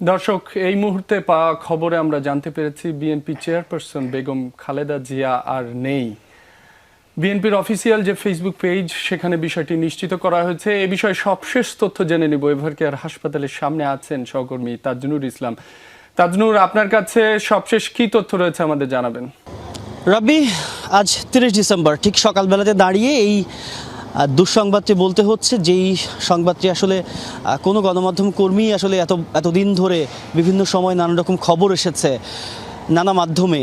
দর্শক, এই মুহূর্তে পাওয়া খবরে আমরা জানতে পেরেছি বিএনপি চেয়ারপারসন বেগম খালেদা জিয়া আর নেই। বিএনপির অফিসিয়াল যে ফেসবুক পেজ, সেখানে বিষয়টি নিশ্চিত করা হয়েছে। এ বিষয়ে সবশেষ তথ্য জেনে নিব। এভারকেয়ার হাসপাতালের সামনে আছেন সহকর্মী তাজনুর ইসলাম। তাজনুর, আপনার কাছে সবশেষ কি তথ্য রয়েছে আমাদের জানাবেন। রবি, আজ 30 ডিসেম্বর ঠিক সকালবেলাতে দাঁড়িয়ে এই দুঃসংবাদটি বলতে হচ্ছে, যেই সংবাদটি আসলে কোনো গণমাধ্যম কর্মী আসলে এতদিন ধরে বিভিন্ন সময় নানা রকম খবর এসেছে নানা মাধ্যমে,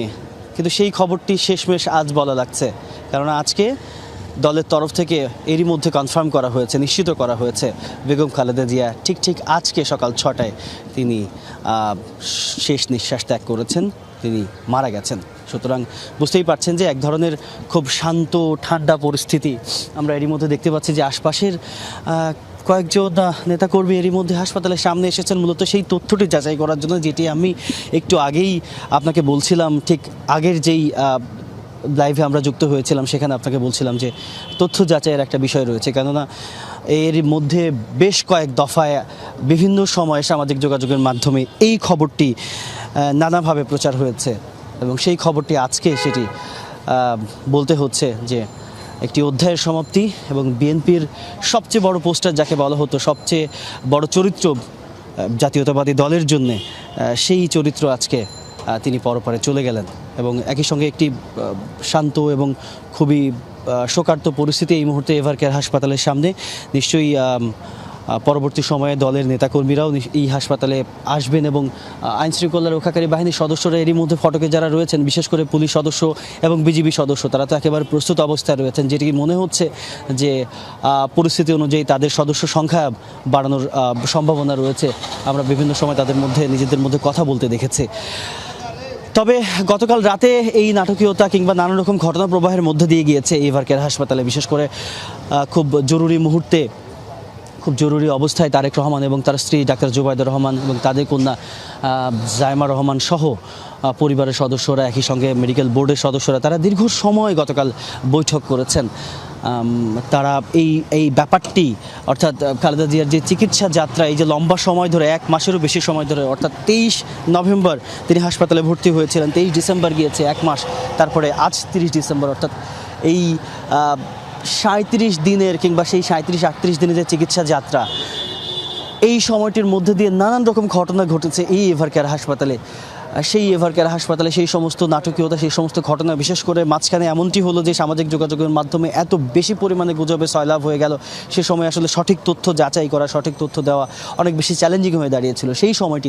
কিন্তু সেই খবরটি শেষমেশ আজ বলা লাগছে। কারণ আজকে দলের তরফ থেকে এরই মধ্যে কনফার্ম করা হয়েছে, নিশ্চিত করা হয়েছে বেগম খালেদা জিয়া ঠিক আজকে সকাল 6টায় তিনি শেষ নিঃশ্বাস ত্যাগ করেছেন, তিনি মারা গেছেন। সুতরাং বুঝতেই পারছেন যে এক ধরনের খুব শান্ত ঠান্ডা পরিস্থিতি আমরা এরই মধ্যে দেখতে পাচ্ছি। যে আশপাশের কয়েকজন নেতাকর্মী এরই মধ্যে হাসপাতালের সামনে এসেছেন মূলত সেই তথ্যটি যাচাই করার জন্য, যেটি আমি একটু আগেই আপনাকে বলছিলাম। ঠিক আগের যেই লাইভে আমরা যুক্ত হয়েছিলাম সেখানে আপনাকে বলছিলাম যে তথ্য যাচাইয়ের একটা বিষয় রয়েছে, কেননা এর মধ্যে বেশ কয়েক দফায় বিভিন্ন সময়ে সামাজিক যোগাযোগের মাধ্যমে এই খবরটি নানাভাবে প্রচার হয়েছে এবং সেই খবরটি আজকে সেটি বলতে হচ্ছে যে একটি অধ্যায়ের সমাপ্তি এবং বিএনপির সবচেয়ে বড় পোস্টার যাকে বলা হতো, সবচেয়ে বড় চরিত্র জাতীয়তাবাদী দলের জন্যে, সেই চরিত্র আজকে তিনি পরপারে চলে গেলেন। এবং একই সঙ্গে একটি শান্ত এবং খুবই শোকার্ত পরিস্থিতি এই মুহূর্তে এভারকেয়ার হাসপাতালের সামনে। নিশ্চয়ই পরবর্তী সময়ে দলের নেতাকর্মীরাও এই হাসপাতালে আসবেন এবং আইনশৃঙ্খলা রক্ষাকারী বাহিনীর সদস্যরা এরই মধ্যে ফটকে যারা রয়েছেন, বিশেষ করে পুলিশ সদস্য এবং বিজিবি সদস্য, তারা তো একেবারে প্রস্তুত অবস্থায় রয়েছেন, যেটি মনে হচ্ছে যে পরিস্থিতি অনুযায়ী তাদের সদস্য সংখ্যা বাড়ানোর সম্ভাবনা রয়েছে। আমরা বিভিন্ন সময় তাদের মধ্যে নিজেদের মধ্যে কথা বলতে দেখেছি। তবে গতকাল রাতে এই নাটকীয়তা কিংবা নানা রকম ঘটনা প্রবাহের মধ্যে দিয়ে গিয়েছে এভারকেয়ার হাসপাতালে। বিশেষ করে খুব জরুরি মুহূর্তে, খুব জরুরি অবস্থায় তারেক রহমান এবং তার স্ত্রী ডাক্তার জুবাইদুর রহমান এবং তাদের কন্যা জায়মা রহমান সহ পরিবারের সদস্যরা, একই সঙ্গে মেডিকেল বোর্ডের সদস্যরা, তারা দীর্ঘ সময় গতকাল বৈঠক করেছেন। তারা এই ব্যাপারটি, অর্থাৎ খালেদা জিয়ার যে চিকিৎসা যাত্রা, এই যে লম্বা সময় ধরে, 1 মাসেরও বেশি সময় ধরে, অর্থাৎ 23 নভেম্বর তিনি হাসপাতালে ভর্তি হয়েছিলেন, 23 ডিসেম্বর গিয়েছে 1 মাস, তারপরে আজ 30 ডিসেম্বর, অর্থাৎ এই 37 দিনের কিংবা সেই 37-38 দিনের যে চিকিৎসা যাত্রা, এই সময়টির মধ্যে দিয়ে নানান রকম ঘটনা ঘটেছে এই এভারকেয়ার হাসপাতালে। সেই এভারকেয়ার হাসপাতালে সেই সমস্ত নাটকীয়তা, সেই সমস্ত ঘটনা, বিশেষ করে মাঝখানে এমনটি হলো যে সামাজিক যোগাযোগের মাধ্যমে এত বেশি পরিমাণে গুজবে সয়লাভ হয়ে গেল, সে সময় আসলে সঠিক তথ্য যাচাই করা, সঠিক তথ্য দেওয়া অনেক বেশি চ্যালেঞ্জিং হয়ে দাঁড়িয়েছিল। সেই সময়টিতে